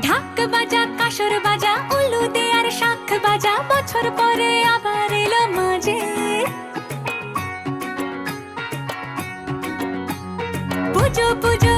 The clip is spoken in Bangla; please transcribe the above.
ঢাক বাজা কাসর বাজা উলু দে আর শাখ বাজা, বছর পরে আবার এলো মাঝে। পুজো পুজো